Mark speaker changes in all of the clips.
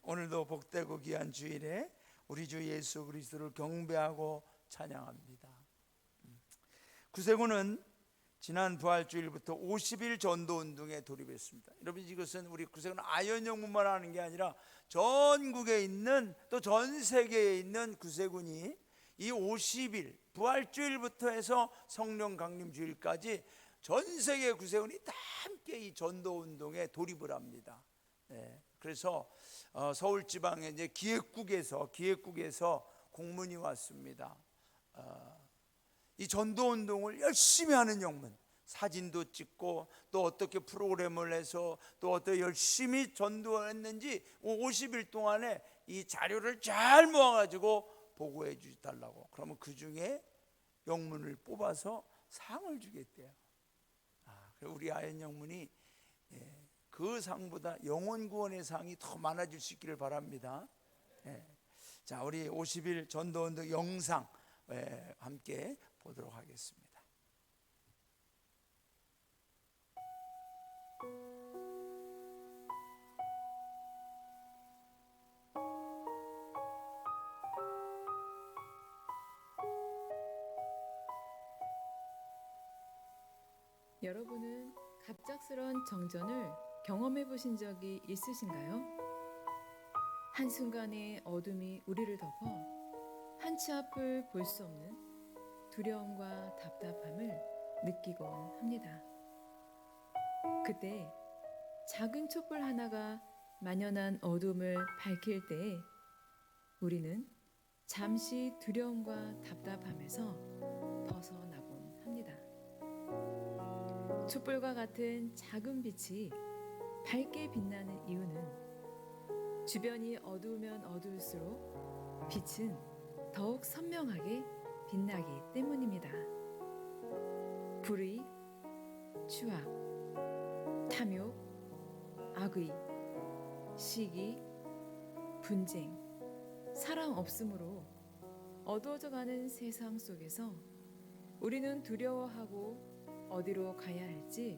Speaker 1: 오늘도 복되고 귀한 주일에 우리 주 예수 그리스도를 경배하고 찬양합니다. 구세군은 지난 부활주일부터 50일 전도운동에 돌입했습니다. 여러분, 이것은 우리 구세군 아현영문만 하는 게 아니라 전국에 있는, 또 전 세계에 있는 구세군이 이 50일 부활주일부터 해서 성령 강림주일까지 전 세계 구세군이 다 함께 이 전도운동에 돌입을 합니다. 그래서 서울지방에 이제 기획국에서 공문이 왔습니다. 이 전도운동을 열심히 하는 영문, 사진도 찍고 또 어떻게 프로그램을 해서 또 어떻게 열심히 전도했는지 50일 동안에 이 자료를 잘 모아가지고 보고해 주달라고. 그러면 그 중에 영문을 뽑아서 상을 주겠대요. 우리 아현 영문이 그 상보다 영혼구원의 상이 더 많아질 수 있기를 바랍니다. 자, 우리 50일 전도운동 영상 함께 보도록 하겠습니다.
Speaker 2: 여러분은 갑작스런 정전을 경험해 보신 적이 있으신가요? 한순간에 어둠이 우리를 덮어 한치 앞을 볼 수 없는 두려움과 답답함을 느끼곤 합니다. 그때 작은 촛불 하나가 만연한 어둠을 밝힐 때에 우리는 잠시 두려움과 답답함에서 벗어나곤 합니다. 촛불과 같은 작은 빛이 밝게 빛나는 이유는 주변이 어두우면 어두울수록 빛은 더욱 선명하게 빛나기 때문입니다. 불의, 추악, 탐욕, 악의, 시기, 분쟁, 사랑 없음으로 어두워져가는 세상 속에서 우리는 두려워하고 어디로 가야 할지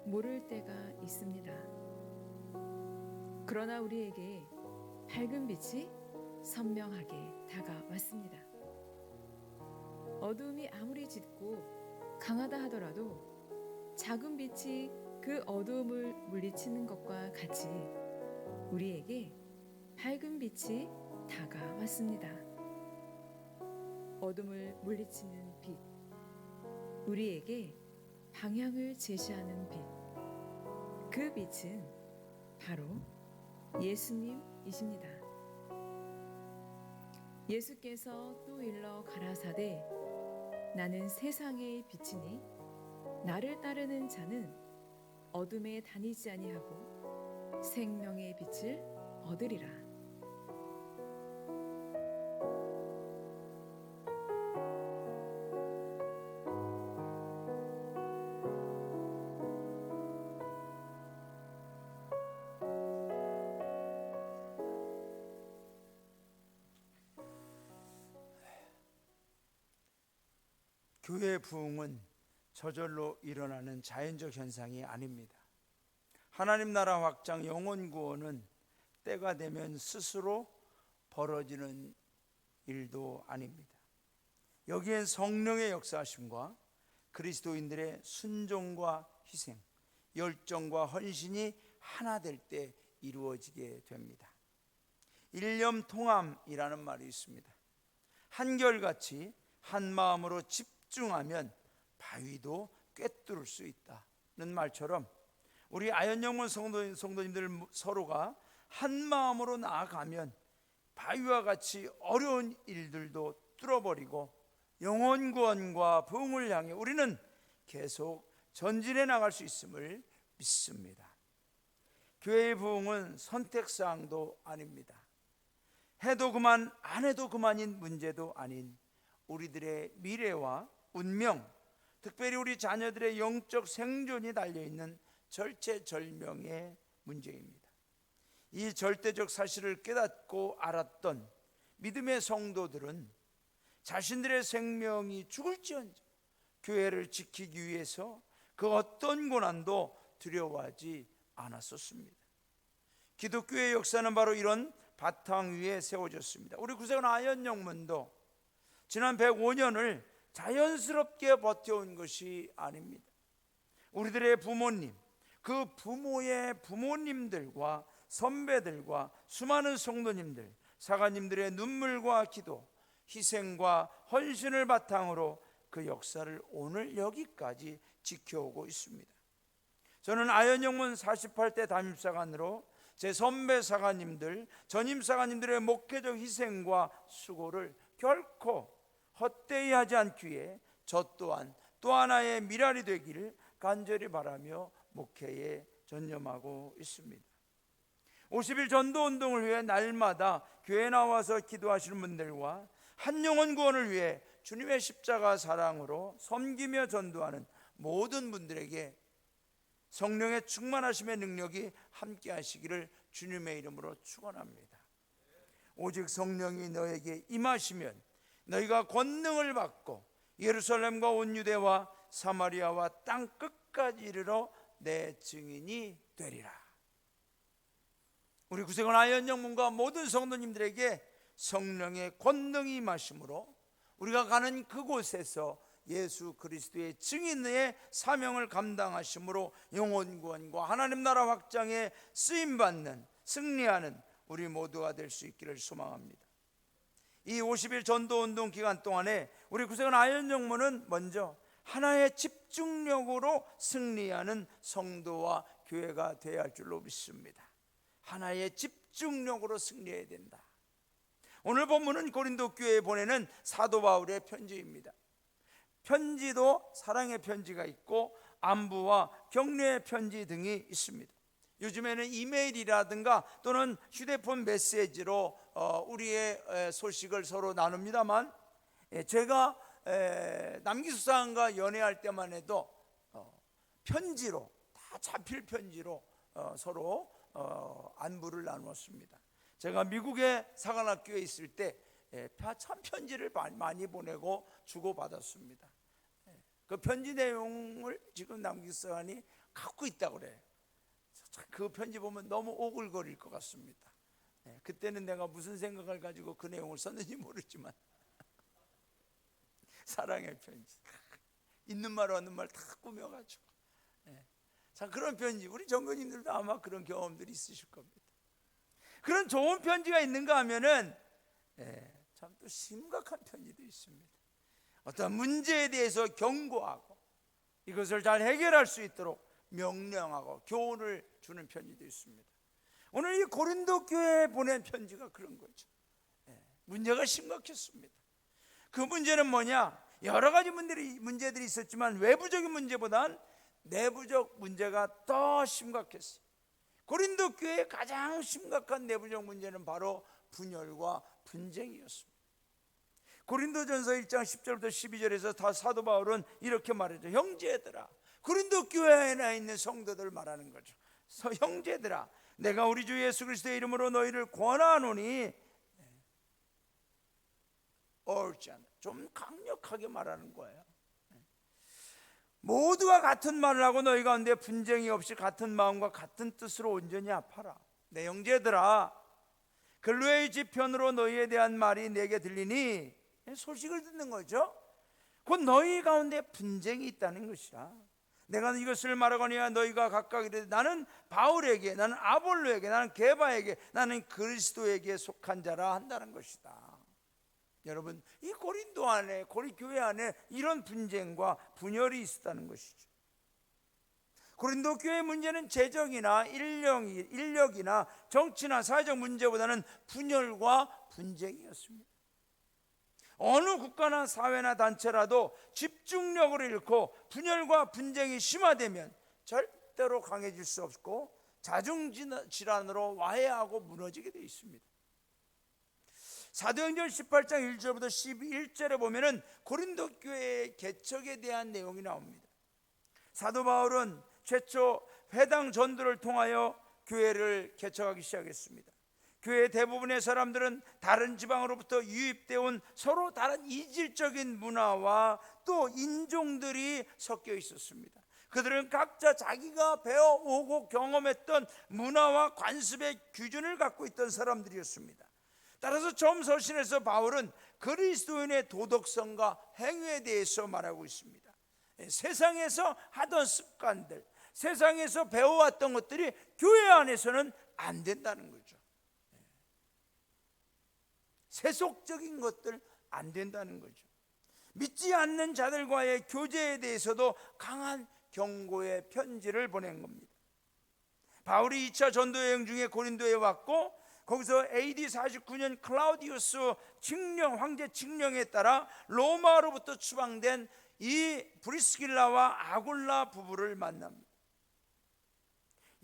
Speaker 2: 모를 때가 있습니다. 그러나 우리에게 밝은 빛이 선명하게 다가왔습니다. 어두움이 아무리 짙고 강하다 하더라도 작은 빛이 그 어두움을 물리치는 것과 같이 우리에게 밝은 빛이 다가왔습니다. 어둠을 물리치는 빛, 우리에게 방향을 제시하는 빛, 그 빛은 바로 예수님이십니다. 예수께서 또 일러 가라사대 나는 세상의 빛이니 나를 따르는 자는 어둠에 다니지 아니하고 생명의 빛을 얻으리라.
Speaker 1: 교회 부흥은 저절로 일어나는 자연적 현상이 아닙니다. 하나님 나라 확장, 영혼 구원은 때가 되면 스스로 벌어지는 일도 아닙니다. 여기엔 성령의 역사하심과 그리스도인들의 순종과 희생, 열정과 헌신이 하나 될 때 이루어지게 됩니다. 일념통함이라는 말이 있습니다. 한결같이 한 마음으로 집중하면 바위도 꿰뚫을 수 있다는 말처럼 우리 아현영문 성도님들 서로가 한 마음으로 나아가면 바위와 같이 어려운 일들도 뚫어버리고 영혼 구원과 부흥을 향해 우리는 계속 전진해 나갈 수 있음을 믿습니다. 교회의 부흥은 선택사항도 아닙니다. 해도 그만 안 해도 그만인 문제도 아닌 우리들의 미래와 운명, 특별히 우리 자녀들의 영적 생존이 달려있는 절체절명의 문제입니다. 이 절대적 사실을 깨닫고 알았던 믿음의 성도들은 자신들의 생명이 죽을지언정 교회를 지키기 위해서 그 어떤 고난도 두려워하지 않았었습니다. 기독교의 역사는 바로 이런 바탕 위에 세워졌습니다. 우리 구세군 아현영문도 지난 105년을 자연스럽게 버텨온 것이 아닙니다. 우리들의 부모님, 그 부모의 부모님들과 선배들과 수많은 성도님들, 사가님들의 눈물과 기도, 희생과 헌신을 바탕으로 그 역사를 오늘 여기까지 지켜오고 있습니다. 저는 아현영문 48대 담임사관으로 제 선배 사관님들, 전임 사관님들의 목회적 희생과 수고를 결코 헛되이 하지 않기에 저 또한 또 하나의 미랄이 되기를 간절히 바라며 목회에 전념하고 있습니다. 50일 전도운동을 위해 날마다 교회 나와서 기도하시는 분들과 한 영혼 구원을 위해 주님의 십자가 사랑으로 섬기며 전도하는 모든 분들에게 성령의 충만하심의 능력이 함께 하시기를 주님의 이름으로 축원합니다. 오직 성령이 너에게 임하시면 너희가 권능을 받고 예루살렘과 온 유대와 사마리아와 땅 끝까지 이르러 내 증인이 되리라. 우리 구세군 아현영문과 모든 성도님들에게 성령의 권능이 임하심으로 우리가 가는 그곳에서 예수 그리스도의 증인의 사명을 감당하심으로 영혼 구원과 하나님 나라 확장에 쓰임받는 승리하는 우리 모두가 될 수 있기를 소망합니다. 이 50일 전도운동 기간 동안에 우리 구세군 아현영문은 먼저 하나의 집중력으로 승리하는 성도와 교회가 되어야 할 줄로 믿습니다. 하나의 집중력으로 승리해야 된다. 오늘 본문은 고린도 교회에 보내는 사도 바울의 편지입니다. 편지도 사랑의 편지가 있고 안부와 격려의 편지 등이 있습니다. 요즘에는 이메일이라든가 또는 휴대폰 메시지로 우리의 소식을 서로 나눕니다만, 제가 남기수사관과 연애할 때만 해도 편지로, 다 자필 편지로 서로 안부를 나누었습니다. 제가 미국의 사관학교에 있을 때 참 편지를 많이 보내고 주고받았습니다. 그 편지 내용을 지금 남기수사관이 갖고 있다고 그래요. 그 편지 보면 너무 오글거릴 것 같습니다. 그때는 내가 무슨 생각을 가지고 그 내용을 썼는지 모르지만 사랑의 편지, 있는 말 없는 말 다 꾸며가지고, 자, 그런 편지, 우리 전교님들도 아마 그런 경험들이 있으실 겁니다. 그런 좋은 편지가 있는가 하면은 참 또 심각한 편지도 있습니다. 어떤 문제에 대해서 경고하고 이것을 잘 해결할 수 있도록 명령하고 교훈을 주는 편지도 있습니다. 오늘 이 고린도 교회에 보낸 편지가 그런 거죠. 문제가 심각했습니다. 그 문제는 뭐냐? 여러 가지 문제들이 있었지만 외부적인 문제보단 내부적 문제가 더 심각했어요. 고린도 교회의 가장 심각한 내부적 문제는 바로 분열과 분쟁이었습니다. 고린도전서 1장 10절부터 12절에서 다 사도 바울은 이렇게 말하죠. 형제들아, 고린도 교회에 있는 성도들 말하는 거죠. 형제들아, 내가 우리 주 예수 그리스도의 이름으로 너희를 권하노니, 좀 강력하게 말하는 거예요. 모두가 같은 말을 하고 너희 가운데 분쟁이 없이 같은 마음과 같은 뜻으로 온전히 합하라. 내 형제들아, 글로의 지편으로 너희에 대한 말이 내게 들리니, 소식을 듣는 거죠. 곧 너희 가운데 분쟁이 있다는 것이라. 내가 이것을 말하거니와 너희가 각각 이르되 나는 바울에게, 나는 아볼로에게, 나는 게바에게, 나는 그리스도에게 속한 자라 한다는 것이다. 여러분, 이 고린도 안에, 고린 교회 안에 이런 분쟁과 분열이 있었다는 것이죠. 고린도 교회의 문제는 재정이나 인력이나 정치나 사회적 문제보다는 분열과 분쟁이었습니다. 어느 국가나 사회나 단체라도 집중력을 잃고 분열과 분쟁이 심화되면 절대로 강해질 수 없고 자중질환으로 와해하고 무너지게 되어 있습니다. 사도행전 18장 1절부터 11절에 보면은 고린도 교회의 개척에 대한 내용이 나옵니다. 사도 바울은 최초 회당 전도를 통하여 교회를 개척하기 시작했습니다. 교회 대부분의 사람들은 다른 지방으로부터 유입되어 온 서로 다른 이질적인 문화와 또 인종들이 섞여 있었습니다. 그들은 각자 자기가 배워오고 경험했던 문화와 관습의 기준을 갖고 있던 사람들이었습니다. 따라서 처음 서신에서 바울은 그리스도인의 도덕성과 행위에 대해서 말하고 있습니다. 세상에서 하던 습관들, 세상에서 배워왔던 것들이 교회 안에서는 안 된다는 거죠. 세속적인 것들 안 된다는 거죠. 믿지 않는 자들과의 교제에 대해서도 강한 경고의 편지를 보낸 겁니다. 바울이 2차 전도 여행 중에 고린도에 왔고 거기서 AD 49년 클라우디우스 황제 칙령에 따라 로마로부터 추방된 이 브리스길라와 아굴라 부부를 만납니다.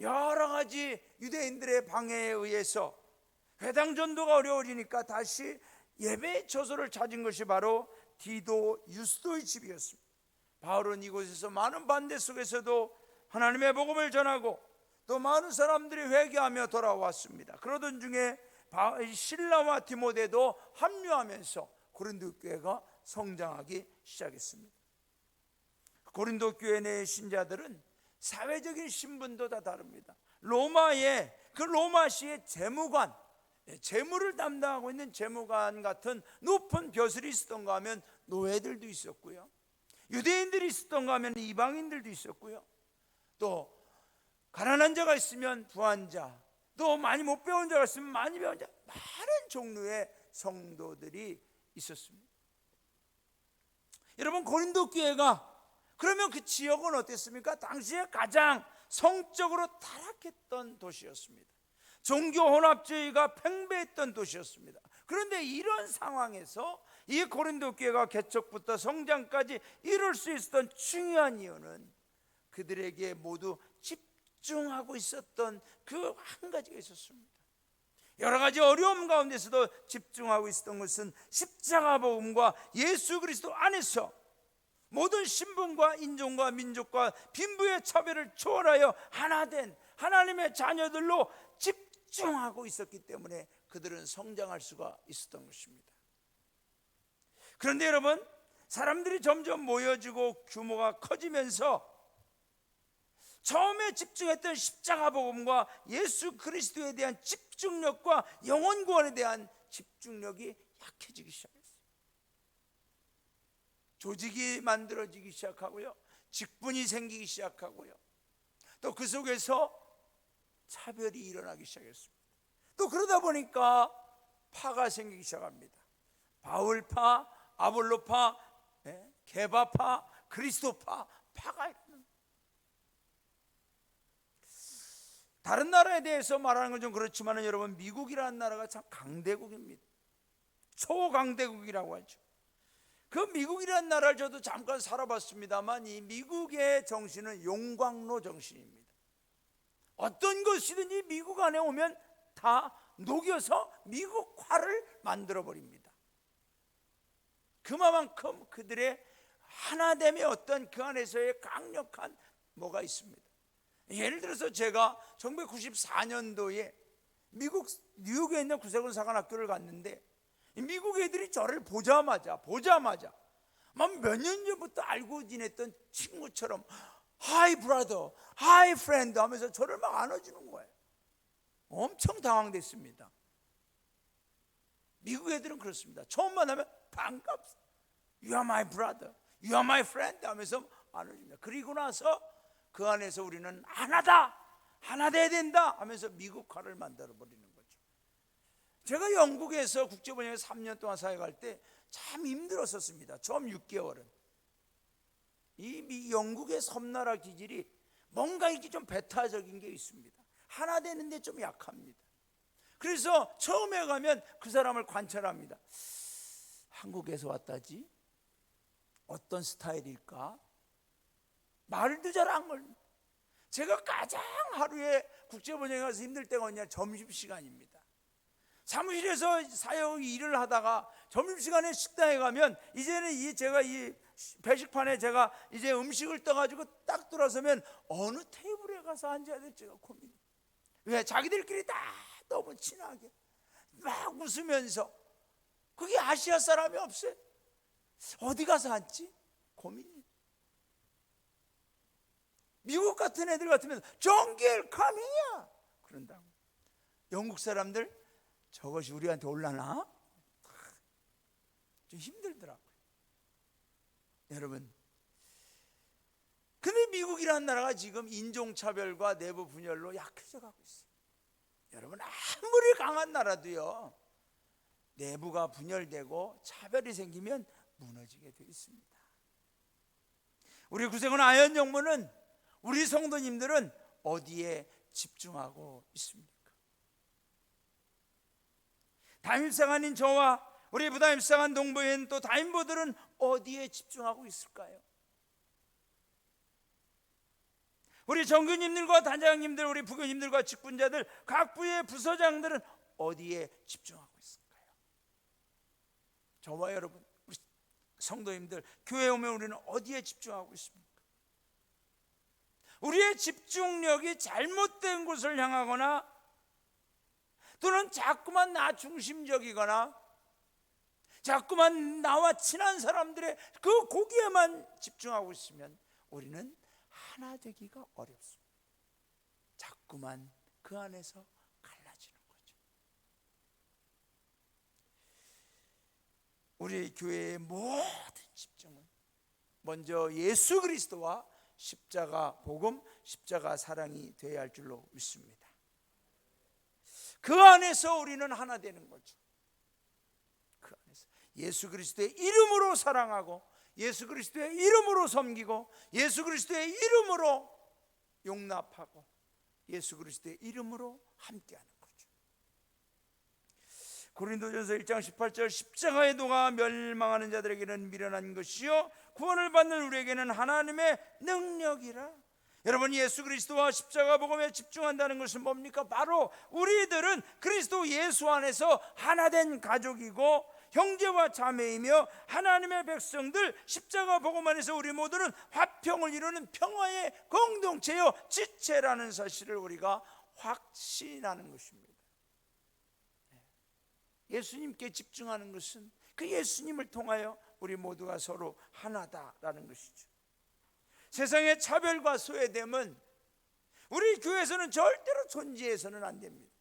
Speaker 1: 여러 가지 유대인들의 방해에 의해서 회당 전도가 어려워지니까 다시 예배 처소를 찾은 것이 바로 디도 유스도의 집이었습니다. 바울은 이곳에서 많은 반대 속에서도 하나님의 복음을 전하고 또 많은 사람들이 회개하며 돌아왔습니다. 그러던 중에 실라와 디모데도 합류하면서 고린도 교회가 성장하기 시작했습니다. 고린도 교회 내 신자들은 사회적인 신분도 다 다릅니다. 로마의 그 로마시의 재무관, 재무를 담당하고 있는 재무관 같은 높은 벼슬이 있었던가 하면 노예들도 있었고요, 유대인들이 있었던가 하면 이방인들도 있었고요, 또 가난한 자가 있으면 부한 자, 또 많이 못 배운 자가 있으면 많이 배운 자, 많은 종류의 성도들이 있었습니다. 여러분, 고린도 교회가 그러면 그 지역은 어땠습니까? 당시에 가장 성적으로 타락했던 도시였습니다. 종교 혼합주의가 팽배했던 도시였습니다. 그런데 이런 상황에서 이 고린도 교회가 개척부터 성장까지 이룰 수 있었던 중요한 이유는 그들에게 모두 집중하고 있었던 그 한 가지가 있었습니다. 여러 가지 어려움 가운데서도 집중하고 있었던 것은 십자가 복음과 예수 그리스도 안에서 모든 신분과 인종과 민족과 빈부의 차별을 초월하여 하나 된 하나님의 자녀들로 집중하고 있었기 때문에 그들은 성장할 수가 있었던 것입니다. 그런데 여러분, 사람들이 점점 모여지고 규모가 커지면서 처음에 집중했던 십자가 복음과 예수 그리스도에 대한 집중력과 영혼 구원에 대한 집중력이 약해지기 시작했어요. 조직이 만들어지기 시작하고요, 직분이 생기기 시작하고요, 또 그 속에서 차별이 일어나기 시작했습니다. 또 그러다 보니까 파가 생기기 시작합니다. 바울파, 아볼로파, 게바파, 그리스도파, 파가 일어납니다. 다른 나라에 대해서 말하는 건 좀 그렇지만 여러분, 미국이라는 나라가 참 강대국입니다. 초강대국이라고 하죠. 그 미국이라는 나라를 저도 잠깐 살아봤습니다만 이 미국의 정신은 용광로 정신입니다. 어떤 것이든지 미국 안에 오면 다 녹여서 미국화를 만들어버립니다. 그만큼 그들의 하나됨의 어떤 그 안에서의 강력한 뭐가 있습니다. 예를 들어서 제가 1994년도에 미국 뉴욕에 있는 구세군 사관학교를 갔는데 미국 애들이 저를 보자마자 막 몇 년 전부터 알고 지냈던 친구처럼 Hi brother, Hi friend 하면서 저를 막 안아주는 거예요. 엄청 당황됐습니다. 미국 애들은 그렇습니다. 처음 만나면 반갑습니다. You are my brother, You are my friend 하면서 안아줍니다. 그리고 나서 그 안에서 우리는 하나 돼야 된다 하면서 미국화를 만들어버리는 거죠. 제가 영국에서 국제번역에 3년 동안 사역할 때 참 힘들었었습니다. 처음 6개월은 이 영국의 섬나라 기질이 뭔가 이렇게 좀 배타적인 게 있습니다. 하나 되는데 좀 약합니다. 그래서 처음에 가면 그 사람을 관찰합니다. 한국에서 왔다지? 어떤 스타일일까? 말도 잘 안 걸립니다. 제가 가장 하루에 국제번역에 가서 힘들 때가 언제냐? 점심시간입니다. 사무실에서 사역 일을 하다가 점심시간에 식당에 가면 이제는 제가 이 배식판에 제가 이제 음식을 떠가지고 딱 들어서면 어느 테이블에 가서 앉아야 될지가 고민이에요. 왜? 자기들끼리 다 너무 친하게 막 웃으면서 그게 아시아 사람이 없어요. 어디 가서 앉지? 고민이에요. 미국 같은 애들 같으면 정길 카미야 그런다고. 영국 사람들 저것이 우리한테 올라나? 좀 힘들더라고요. 여러분, 근데 미국이라는 나라가 지금 인종차별과 내부 분열로 약해져 가고 있어요. 여러분, 아무리 강한 나라도요, 내부가 분열되고 차별이 생기면 무너지게 되어 있습니다. 우리 구세군 아현영문은, 우리 성도님들은 어디에 집중하고 있습니까? 담임상한인 저와 우리 부담임상한 동부인 또 담임보들은 어디에 집중하고 있을까요? 우리 정교님들과 단장님들, 우리 부교님들과 직분자들, 각 부의 부서장들은 어디에 집중하고 있을까요? 저와 여러분, 우리 성도님들, 교회에 오면 우리는 어디에 집중하고 있습니까? 우리의 집중력이 잘못된 곳을 향하거나 또는 자꾸만 나 중심적이거나 자꾸만 나와 친한 사람들의 그 고기에만 집중하고 있으면 우리는 하나 되기가 어렵습니다. 자꾸만 그 안에서 갈라지는 거죠. 우리 교회의 모든 집중은 먼저 예수 그리스도와 십자가 복음, 십자가 사랑이 되어야 할 줄로 믿습니다. 그 안에서 우리는 하나 되는 거죠. 그 안에서 예수 그리스도의 이름으로 사랑하고 예수 그리스도의 이름으로 섬기고 예수 그리스도의 이름으로 용납하고 예수 그리스도의 이름으로 함께하는 거죠. 고린도전서 1장 18절, 십자가의 도가 멸망하는 자들에게는 미련한 것이요 구원을 받는 우리에게는 하나님의 능력이라. 여러분, 예수 그리스도와 십자가 복음에 집중한다는 것은 뭡니까? 바로 우리들은 그리스도 예수 안에서 하나된 가족이고 형제와 자매이며 하나님의 백성들, 십자가 복음 안에서 우리 모두는 화평을 이루는 평화의 공동체요 지체라는 사실을 우리가 확신하는 것입니다. 예수님께 집중하는 것은 그 예수님을 통하여 우리 모두가 서로 하나다라는 것이죠. 세상의 차별과 소외됨은 우리 교회에서는 절대로 존재해서는 안 됩니다.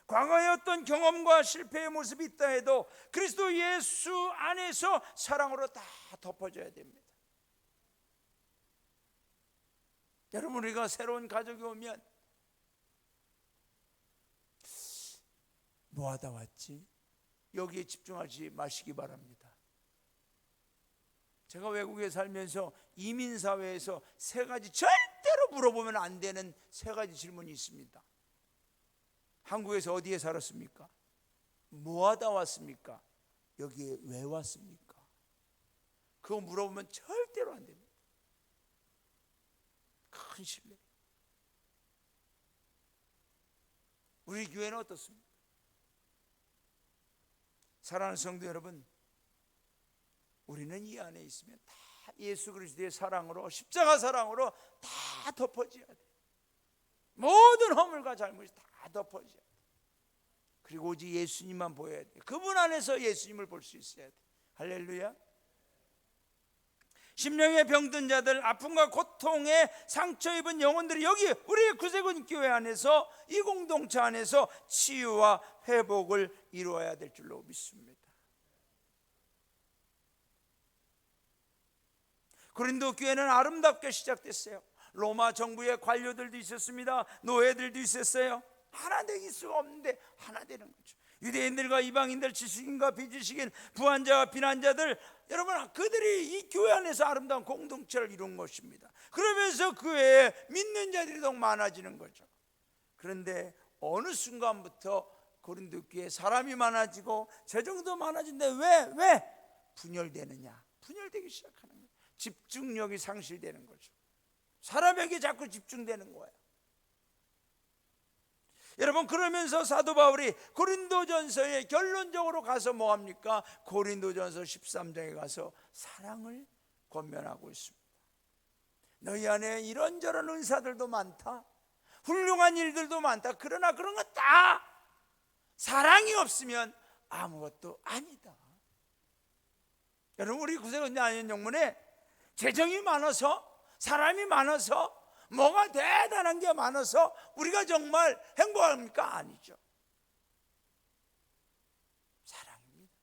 Speaker 1: 과거의 어떤 경험과 실패의 모습이 있다 해도 그리스도 예수 안에서 사랑으로 다 덮어져야 됩니다. 여러분, 우리가 새로운 가족이 오면 뭐 하다 왔지? 여기에 집중하지 마시기 바랍니다. 제가 외국에 살면서 이민사회에서 세 가지 절대로 물어보면 안 되는 세 가지 질문이 있습니다. 한국에서 어디에 살았습니까? 뭐 하다 왔습니까? 여기에 왜 왔습니까? 그거 물어보면 절대로 안 됩니다. 큰 신뢰. 우리 교회는 어떻습니까? 사랑하는 성도 여러분, 우리는 이 안에 있으면 다 예수 그리스도의 사랑으로, 십자가 사랑으로 다 덮어져야 돼. 모든 허물과 잘못이 다 덮어져야 돼. 그리고 오직 예수님만 보여야 돼. 그분 안에서 예수님을 볼 수 있어야 돼. 할렐루야. 심령의 병든 자들, 아픔과 고통에 상처 입은 영혼들이 여기 우리 구세군 교회 안에서, 이 공동체 안에서 치유와 회복을 이루어야 될 줄로 믿습니다. 고린도 교회는 아름답게 시작됐어요. 로마 정부의 관료들도 있었습니다. 노예들도 있었어요. 하나 되길 수가 없는데 하나 되는 거죠. 유대인들과 이방인들, 지식인과 비지식인, 부한자와 비난자들, 여러분, 그들이 이 교회 안에서 아름다운 공동체를 이룬 것입니다. 그러면서 그 외에 믿는 자들이 더 많아지는 거죠. 그런데 어느 순간부터 고린도 교회에 사람이 많아지고 재정도 많아진데 왜 분열되느냐? 분열되기 시작하는 거예요. 집중력이 상실되는 거죠. 사람에게 자꾸 집중되는 거예요. 여러분, 그러면서 사도 바울이 고린도전서에 결론적으로 가서 뭐합니까? 고린도전서 13장에 가서 사랑을 권면하고 있습니다. 너희 안에 이런저런 은사들도 많다, 훌륭한 일들도 많다. 그러나 그런 거 다 사랑이 없으면 아무것도 아니다. 여러분, 우리 구세군 아현영문에 재정이 많아서, 사람이 많아서, 뭐가 대단한 게 많아서 우리가 정말 행복합니까? 아니죠. 사랑입니다.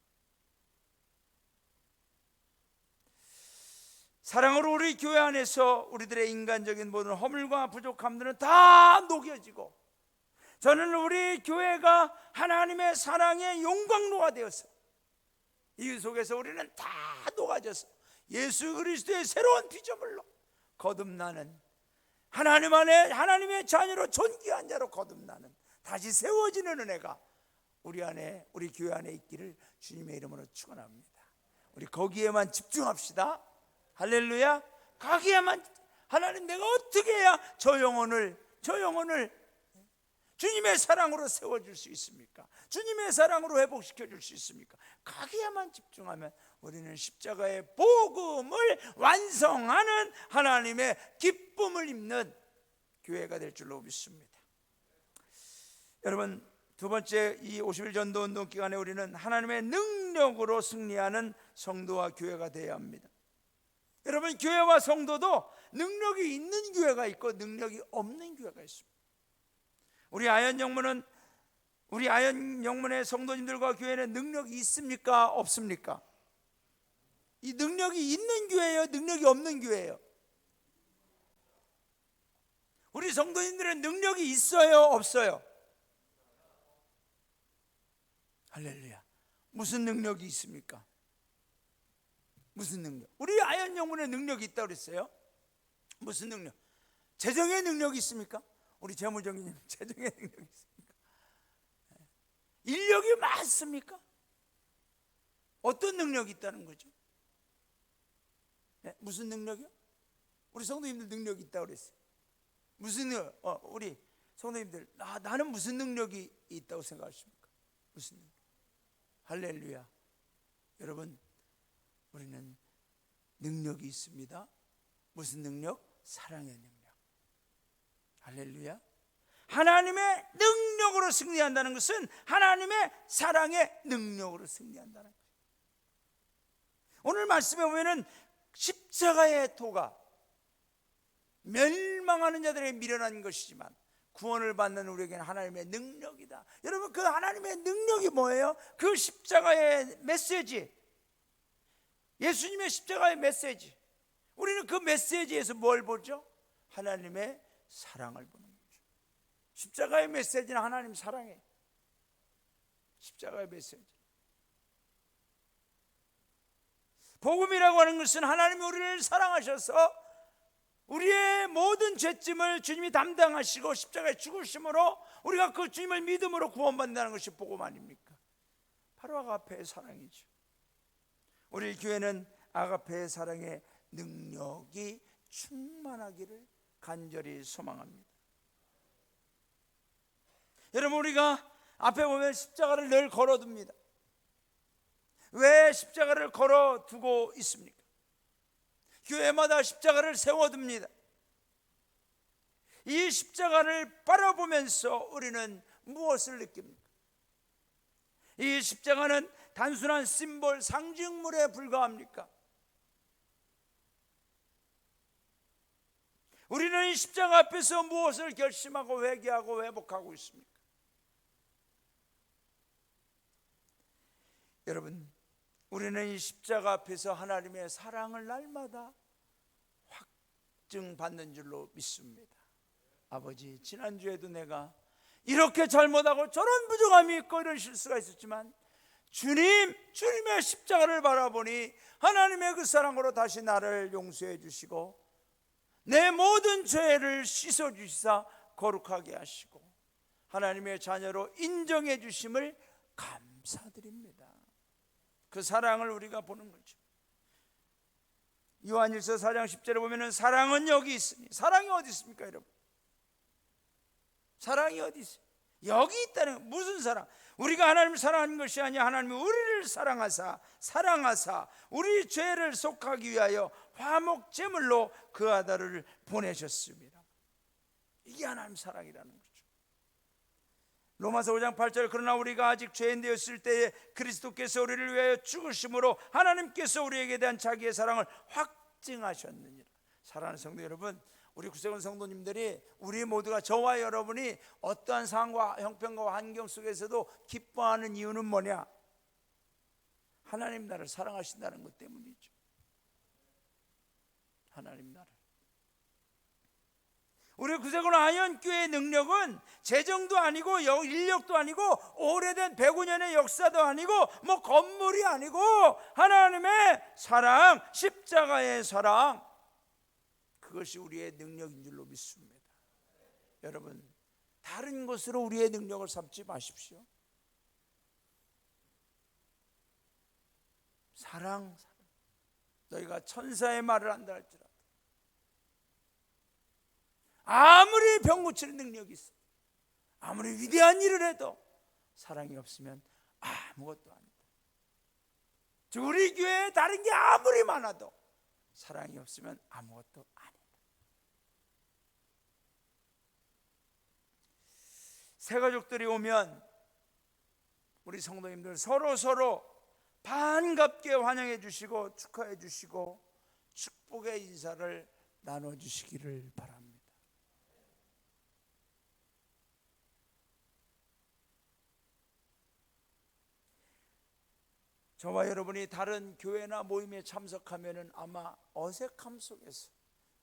Speaker 1: 사랑으로 우리 교회 안에서 우리들의 인간적인 모든 허물과 부족함들은 다 녹여지고, 저는 우리 교회가 하나님의 사랑의 용광로가 되어서 이 속에서 우리는 다 녹아져서 예수 그리스도의 새로운 피조물로 거듭나는, 하나님 안에 하나님의 자녀로 존귀한 자로 거듭나는, 다시 세워지는 은혜가 우리 안에, 우리 교회 안에 있기를 주님의 이름으로 축원합니다. 우리 거기에만 집중합시다. 할렐루야. 거기에만, 하나님 내가 어떻게 해야 저 영혼을 주님의 사랑으로 세워줄 수 있습니까? 주님의 사랑으로 회복시켜 줄 수 있습니까? 거기에만 집중하면 우리는 십자가의 복음을 완성하는 하나님의 기쁨을 입는 교회가 될 줄로 믿습니다. 여러분, 두 번째, 이 50일 전도 운동 기간에 우리는 하나님의 능력으로 승리하는 성도와 교회가 되어야 합니다. 여러분, 교회와 성도도 능력이 있는 교회가 있고 능력이 없는 교회가 있습니다. 우리 아현영문의 성도님들과 교회는 능력이 있습니까? 없습니까? 이 능력이 있는 교회예요? 능력이 없는 교회예요? 우리 성도님들은 능력이 있어요? 없어요? 할렐루야. 무슨 능력이 있습니까? 무슨 능력? 우리 아현영문에 능력이 있다고 그랬어요? 무슨 능력? 재정의 능력이 있습니까? 우리 재무정님 재정의 능력이 있습니까? 인력이 많습니까? 어떤 능력이 있다는 거죠? 네? 무슨 능력이요? 우리 성도님들 능력이 있다고 그랬어요. 무슨 능력? 우리 성도님들, 나는 무슨 능력이 있다고 생각하십니까? 무슨 능력? 할렐루야. 여러분, 우리는 능력이 있습니다. 무슨 능력? 사랑의 능력. 할렐루야. 하나님의 능력으로 승리한다는 것은 하나님의 사랑의 능력으로 승리한다는 거예요. 오늘 말씀에 보면은 십자가의 도가 멸망하는 자들에게 미련한 것이지만 구원을 받는 우리에게는 하나님의 능력이다. 여러분, 그 하나님의 능력이 뭐예요? 그 십자가의 메시지, 예수님의 십자가의 메시지, 우리는 그 메시지에서 뭘 보죠? 하나님의 사랑을 보는 거죠. 십자가의 메시지는 하나님 사랑이에요. 십자가의 메시지. 복음이라고 하는 것은 하나님이 우리를 사랑하셔서 우리의 모든 죄짐을 주님이 담당하시고 십자가에 죽으심으로 우리가 그 주님을 믿음으로 구원받는다는 것이 복음 아닙니까? 바로 아가페의 사랑이죠. 우리 교회는 아가페의 사랑의 능력이 충만하기를 간절히 소망합니다. 여러분, 우리가 앞에 보면 십자가를 늘 걸어둡니다. 왜 십자가를 걸어두고 있습니까? 교회마다 십자가를 세워둡니다. 이 십자가를 바라보면서 우리는 무엇을 느낍니까? 이 십자가는 단순한 심볼, 상징물에 불과합니까? 우리는 이 십자가 앞에서 무엇을 결심하고 회개하고 회복하고 있습니까? 여러분, 우리는 이 십자가 앞에서 하나님의 사랑을 날마다 확증받는 줄로 믿습니다. 아버지, 지난주에도 내가 이렇게 잘못하고 저런 부족함이 있고 이런 실수가 있었지만 주님의 십자가를 바라보니 하나님의 그 사랑으로 다시 나를 용서해 주시고 내 모든 죄를 씻어 주시사 거룩하게 하시고 하나님의 자녀로 인정해 주심을 감사드립니다. 그 사랑을 우리가 보는 거죠. 요한일서 4장 10절에 보면은 사랑은 여기 있으니, 사랑이 어디 있습니까, 여러분? 사랑이 어디 있어요? 여기 있다는 거. 무슨 사랑? 우리가 하나님을 사랑하는 것이 아니라 하나님이 우리를 사랑하사 우리 죄를 속하기 위하여 화목 제물로 그 아들을 보내셨습니다. 이게 하나님 사랑이라는 거죠. 로마서 5장 8절, 그러나 우리가 아직 죄인 되었을 때에 그리스도께서 우리를 위하여 죽으심으로 하나님께서 우리에게 대한 자기의 사랑을 입증하셨느니라. 사랑하는 성도 여러분, 우리 구세군 성도님들이, 우리 모두가, 저와 여러분이 어떠한 상황과 형편과 환경 속에서도 기뻐하는 이유는 뭐냐? 하나님 나라를 사랑하신다는 것 때문이죠. 하나님 나라. 우리 구세군 아현교회의 능력은 재정도 아니고 인력도 아니고 오래된 105년의 역사도 아니고 뭐 건물이 아니고 하나님의 사랑, 십자가의 사랑, 그것이 우리의 능력인 줄로 믿습니다. 여러분, 다른 것으로 우리의 능력을 삼지 마십시오. 사랑. 너희가 천사의 말을 한다 할지라도, 아무리 병 고치는 능력이 있어, 아무리 위대한 일을 해도 사랑이 없으면 아무것도 아니다. 우리 교회에 다른 게 아무리 많아도 사랑이 없으면 아무것도 아니다. 새 가족들이 오면 우리 성도님들 서로 반갑게 환영해 주시고 축하해 주시고 축복의 인사를 나눠 주시기를 바랍니다. 저와 여러분이 다른 교회나 모임에 참석하면은 아마 어색함 속에서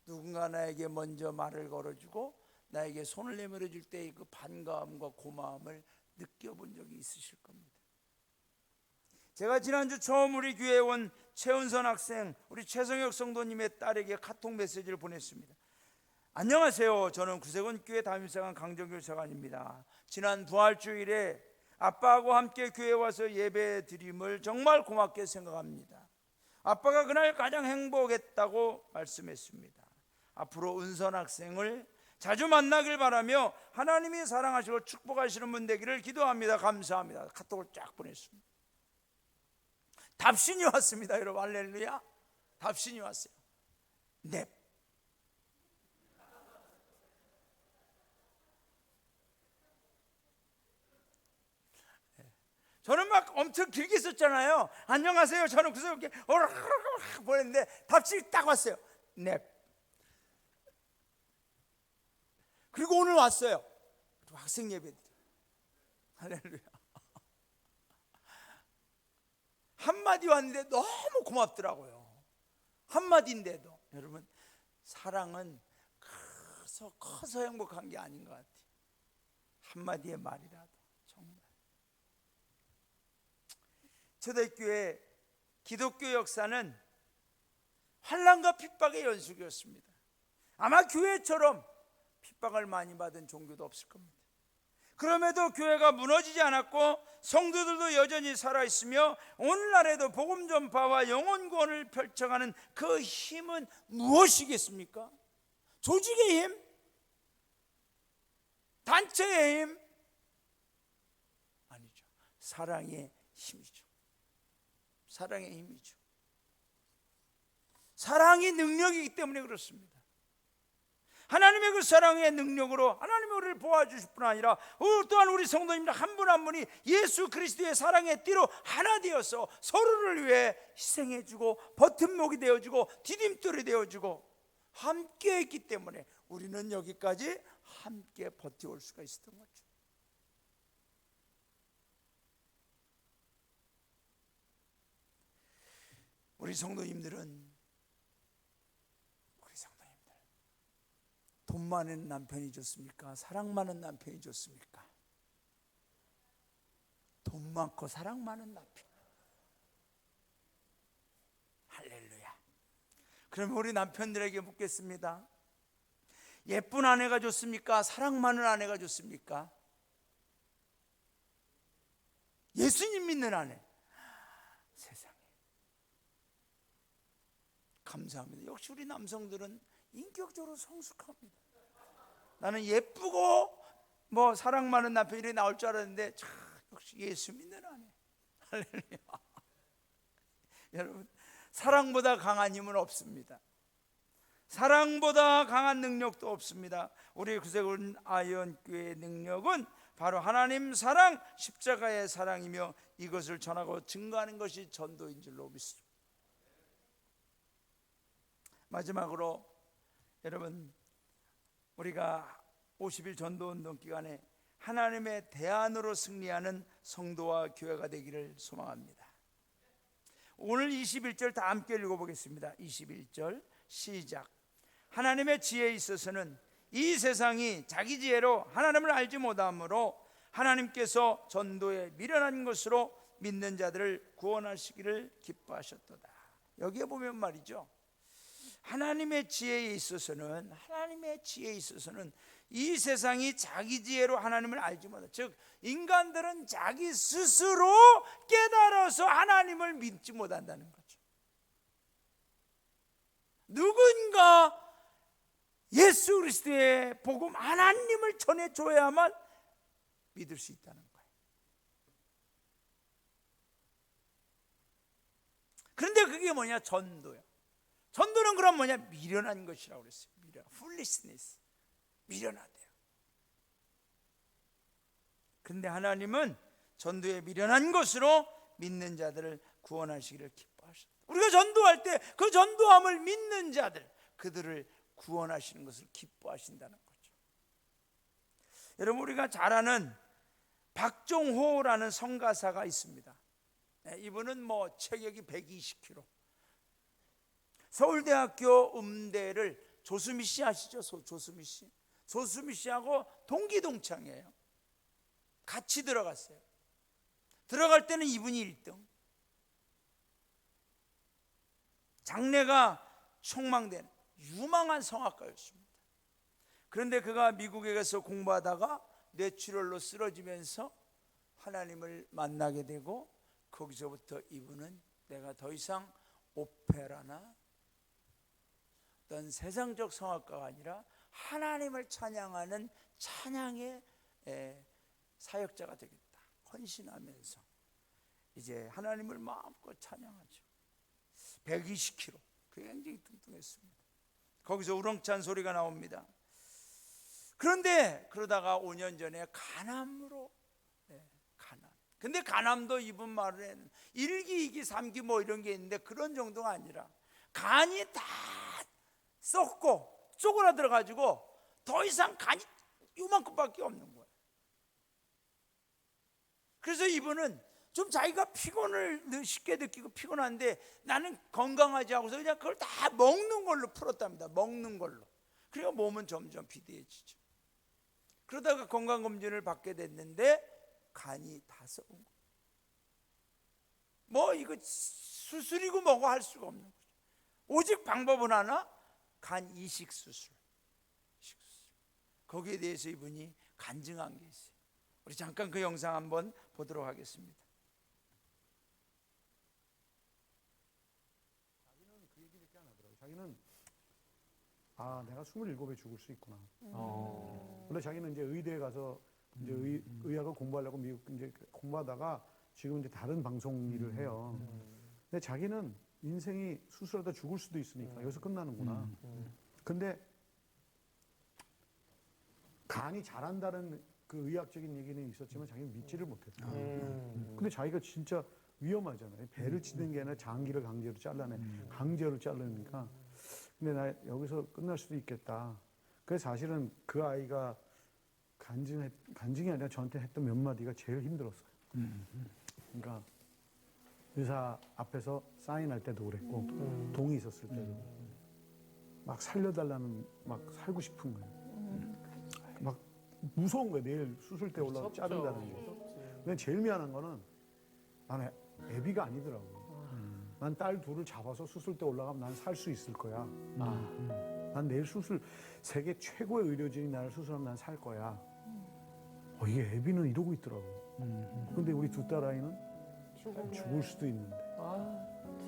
Speaker 1: 누군가 나에게 먼저 말을 걸어주고 나에게 손을 내밀어 줄 때의 그 반가움과 고마움을 느껴본 적이 있으실 겁니다. 제가 지난주 처음 우리 교회에 온 최은선 학생, 우리 최성혁 성도님의 딸에게 카톡 메시지를 보냈습니다. 안녕하세요. 저는 구세군 교회 담임사관 강정규 사관입니다. 지난 부활주일에 아빠하고 함께 교회에 와서 예배 드림을 정말 고맙게 생각합니다. 아빠가 그날 가장 행복했다고 말씀했습니다. 앞으로 은선 학생을 자주 만나길 바라며 하나님이 사랑하시고 축복하시는 분 되기를 기도합니다. 감사합니다. 카톡을 쫙 보냈습니다. 답신이 왔습니다. 여러분, 할렐루야. 답신이 왔어요. 넵. 저는 막 엄청 길게 썼잖아요. 안녕하세요. 저는 그래서 이렇게 보냈는데 답신이 딱 왔어요. 넵. 그리고 오늘 왔어요. 학생 예배. 할렐루야. 한마디 왔는데 너무 고맙더라고요. 한마디인데도. 여러분, 사랑은 커서 행복한 게 아닌 것 같아요. 한마디의 말이라도. 정말 초대교회 기독교 역사는 환난과 핍박의 연속이었습니다. 아마 교회처럼 핍박을 많이 받은 종교도 없을 겁니다. 그럼에도 교회가 무너지지 않았고 성도들도 여전히 살아있으며 오늘날에도 복음 전파와 영혼 구원을 펼쳐가는 그 힘은 무엇이겠습니까? 조직의 힘? 단체의 힘? 아니죠. 사랑의 힘이죠. 사랑의 힘이죠. 사랑이 능력이기 때문에 그렇습니다. 하나님의 그 사랑의 능력으로 하나님이 우리를 도와주실 뿐 아니라 또한 우리 성도님들 한 분 한 분이 예수 그리스도의 사랑의 띠로 하나 되어서 서로를 위해 희생해주고 버팀목이 되어주고 디딤돌이 되어주고 함께 했기 때문에 우리는 여기까지 함께 버텨올 수가 있었던 거죠. 우리 성도님들 돈 많은 남편이 좋습니까? 사랑 많은 남편이 좋습니까? 돈 많고 사랑 많은 남편. 할렐루야. 그럼 우리 남편들에게 묻겠습니다. 예쁜 아내가 좋습니까? 사랑 많은 아내가 좋습니까? 예수님 믿는 아내. 세상에. 감사합니다. 역시 우리 남성들은 인격적으로 성숙합니다. 나는 예쁘고 뭐 사랑 많은 남편이 나올 줄 알았는데 역시 예수 믿는 아내. 할렐루야. 여러분, 사랑보다 강한 힘은 없습니다. 사랑보다 강한 능력도 없습니다. 우리 구세군 아현교회의 능력은 바로 하나님 사랑, 십자가의 사랑이며 이것을 전하고 증거하는 것이 전도인 줄로 믿습니다. 마지막으로 여러분, 우리가 50일 전도운동 기간에 하나님의 대안으로 승리하는 성도와 교회가 되기를 소망합니다. 오늘 21절 다 함께 읽어보겠습니다. 21절 시작. 하나님의 지혜에 있어서는 이 세상이 자기 지혜로 하나님을 알지 못하므로 하나님께서 전도에 미련한 것으로 믿는 자들을 구원하시기를 기뻐하셨도다. 여기에 보면 말이죠, 하나님의 지혜에 있어서는 이 세상이 자기 지혜로 하나님을 알지 못하다. 즉 인간들은 자기 스스로 깨달아서 하나님을 믿지 못한다는 거죠. 누군가 예수 그리스도의 복음 하나님을 전해줘야만 믿을 수 있다는 거예요. 그런데 그게 뭐냐? 전도요. 전도는 그럼 뭐냐? 미련한 것이라고 그랬어요. foolishness, 미련하대요. 그런데 하나님은 전도에 미련한 것으로 믿는 자들을 구원하시기를 기뻐하셨다. 우리가 전도할 때 그 전도함을 믿는 자들, 그들을 구원하시는 것을 기뻐하신다는 거죠. 여러분, 우리가 잘 아는 박종호라는 성가사가 있습니다. 이분은 뭐 체격이 120kg, 서울대학교 음대를 조수미 씨 아시죠? 조수미 씨하고 동기동창이에요. 같이 들어갔어요. 들어갈 때는 이분이 1등, 장래가 촉망된 유망한 성악가였습니다. 그런데 그가 미국에 가서 공부하다가 뇌출혈로 쓰러지면서 하나님을 만나게 되고, 거기서부터 이분은 내가 더 이상 오페라나 어떤 세상적 성악가가 아니라 하나님을 찬양하는 찬양의 사역자가 되겠다 헌신하면서 이제 하나님을 마음껏 찬양하죠. 120kg, 굉장히 뚱뚱했습니다. 거기서 우렁찬 소리가 나옵니다. 그런데 그러다가 5년 전에 간암으로, 간암. 근데 간암도 이분 말에는 1기, 2기, 3기 뭐 이런 게 있는데 그런 정도가 아니라 간이 다 썩고 쪼그라들어 가지고 더 이상 간이 요만큼밖에 없는 거예요. 그래서 이분은 좀 자기가 피곤을 쉽게 느끼고 피곤한데 나는 건강하지 하고서 그냥 그걸 다 먹는 걸로 풀었답니다. 먹는 걸로. 그러니까 몸은 점점 비대해지죠. 그러다가 건강검진을 받게 됐는데 간이 다 썩은 거예요. 뭐 이거 수술이고 뭐고 할 수가 없는 거죠. 오직 방법은 하나, 간 이식 수술. 거기에 대해서 이분이 간증한 게 있어요. 우리 잠깐 그 영상 한번 보도록 하겠습니다.
Speaker 3: 자기는 그 얘기밖에 안 하더라고요. 자기는 내가 27에 죽을 수 있구나. 원래 자기는 이제 의대에 가서 이제 의학을 공부하려고 미국 이제 공부하다가 지금 이제 다른 방송 일을 해요. 근데 자기는 인생이 수술하다 죽을 수도 있으니까 여기서 끝나는구나. 근데 간이 자란다는 그 의학적인 얘기는 있었지만 자기는 믿지를 못했다. 근데 자기가 진짜 위험하잖아요. 배를 치는 게 아니라 장기를 강제로 자르니까. 근데 나 여기서 끝날 수도 있겠다. 그래서 사실은 그 아이가 간증이 아니라 저한테 했던 몇 마디가 제일 힘들었어요. 그러니까 의사 앞에서 사인할 때도 그랬고 동의 있었을 때도 막 살려달라는, 막 살고 싶은 거예요. 막 무서운 거예요. 내일 수술 때 올라가 자른다는 게. 근데 제일 미안한 거는 나는 애비가 아니더라고요. 난 딸 둘을 잡아서 수술 때 올라가면 난 살 수 있을 거야. 난 내일 세계 최고의 의료진이 나를 수술하면 난 살 거야. 이게 애비는 이러고 있더라고. 근데 우리 두 딸 아이는 죽을 수도 있는데,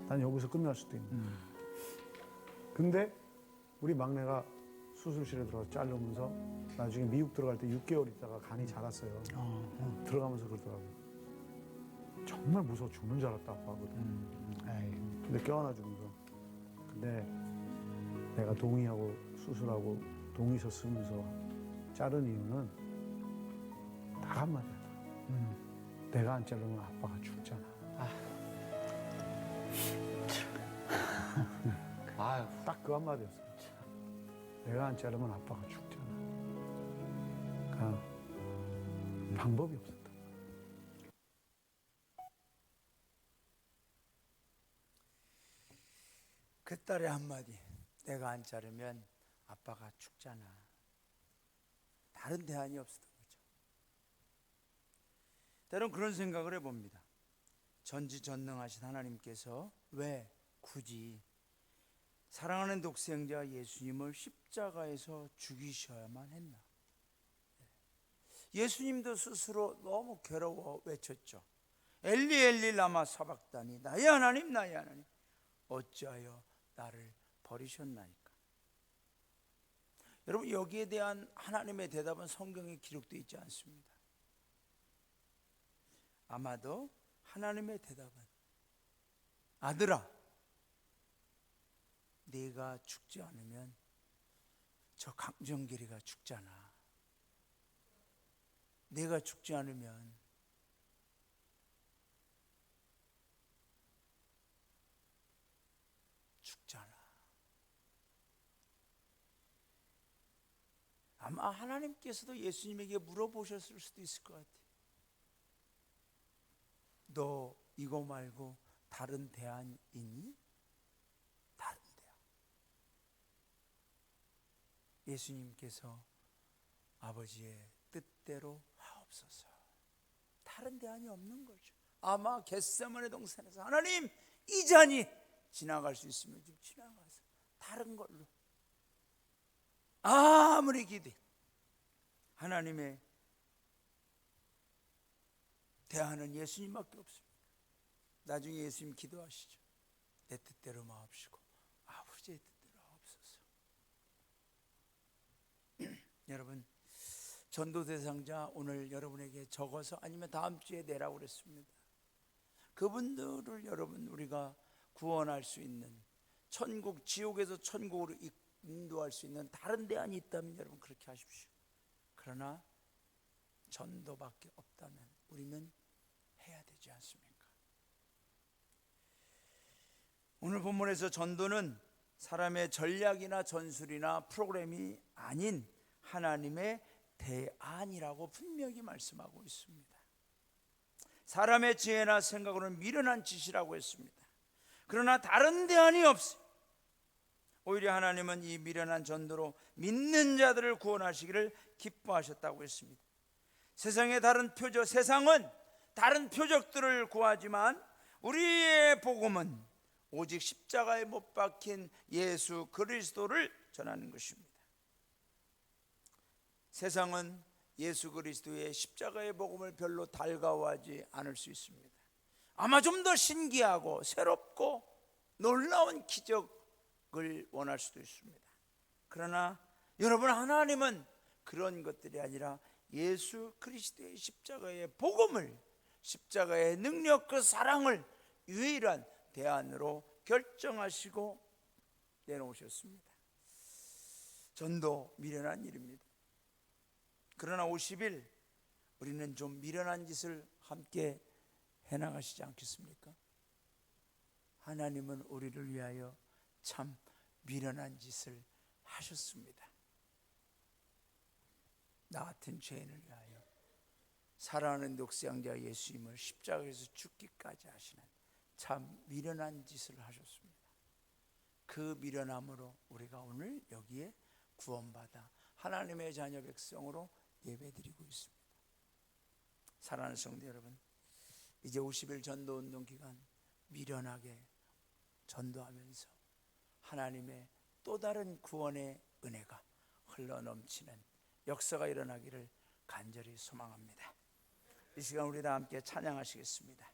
Speaker 3: 난 여기서 끝날 수도 있는데. 근데 우리 막내가 수술실에 들어가서 자르면서 나중에 미국 들어갈 때 6개월 있다가 간이 자랐어요. 들어가면서 그러더라고요. 정말 무서워 죽는 줄 알았다 아빠거든. 근데 껴안아주면서, 근데 내가 동의하고 수술하고 동의서 쓰면서 자른 이유는 딱 한마디 하더라고. 내가 안 자르면 아빠가 죽잖아. 딱 그 한마디였어요. 내가 안 자르면 아빠가 죽잖아. 그러니까 방법이 없었다.
Speaker 1: 그 딸의 한마디, 내가 안 자르면 아빠가 죽잖아. 다른 대안이 없었던 거죠. 때론 그런 생각을 해봅니다. 전지전능하신 하나님께서 왜 굳이 사랑하는 독생자 예수님을 십자가에서 죽이셔야만 했나? 예수님도 스스로 너무 괴로워 외쳤죠. 엘리 엘리 라마 사박다니, 나의 하나님 나의 하나님 어찌하여 나를 버리셨나이까. 여러분, 여기에 대한 하나님의 대답은 성경에 기록되어 있지 않습니다. 아마도 하나님의 대답은, 아들아, 네가 죽지 않으면 저 강정길이가 죽잖아. 네가 죽지 않으면 죽잖아. 아마 하나님께서도 예수님에게 물어보셨을 수도 있을 것 같아요. 너 이거 말고 다른 대안 있니? 다른 대안. 예수님께서 아버지의 뜻대로 하옵소서. 다른 대안이 없는 거죠. 아마 겟세마네 동산에서 하나님, 이 잔이 지나갈 수 있으면 좀 지나가서 다른 걸로. 아무리 기대, 하나님의 대안은 예수님밖에 없습니다. 나중에 예수님 기도하시죠. 내 뜻대로 마옵시고 아버지의 뜻대로 하옵소서. 여러분, 전도 대상자 오늘 여러분에게 적어서 아니면 다음 주에 내라고 그랬습니다. 그분들을 여러분, 우리가 구원할 수 있는, 천국, 지옥에서 천국으로 인도할 수 있는 다른 대안이 있다면 여러분 그렇게 하십시오. 그러나 전도밖에 없다면 우리는 해야 되지 않습니까? 오늘 본문에서 전도는 사람의 전략이나 전술이나 프로그램이 아닌 하나님의 대안이라고 분명히 말씀하고 있습니다. 사람의 지혜나 생각으로는 미련한 짓이라고 했습니다. 그러나 다른 대안이 없어요. 오히려 하나님은 이 미련한 전도로 믿는 자들을 구원하시기를 기뻐하셨다고 했습니다. 세상은 다른 표적들을 구하지만 우리의 복음은 오직 십자가에 못 박힌 예수 그리스도를 전하는 것입니다. 세상은 예수 그리스도의 십자가의 복음을 별로 달가워하지 않을 수 있습니다. 아마 좀 더 신기하고 새롭고 놀라운 기적을 원할 수도 있습니다. 그러나 여러분, 하나님은 그런 것들이 아니라 예수 그리스도의 십자가의 복음을, 십자가의 능력, 그 사랑을 유일한 대안으로 결정하시고 내놓으셨습니다. 전도 미련한 일입니다. 그러나 50일 우리는 좀 미련한 짓을 함께 해나가시지 않겠습니까? 하나님은 우리를 위하여 참 미련한 짓을 하셨습니다. 나 같은 죄인을 위하여 사랑하는 독생자 예수님을 십자가에서 죽기까지 하시는 참 미련한 짓을 하셨습니다. 그 미련함으로 우리가 오늘 여기에 구원받아 하나님의 자녀 백성으로 예배드리고 있습니다. 사랑하는 성도 여러분, 이제 50일 전도운동 기간 미련하게 전도하면서 하나님의 또 다른 구원의 은혜가 흘러넘치는 역사가 일어나기를 간절히 소망합니다. 이 시간 우리 다 함께 찬양하시겠습니다.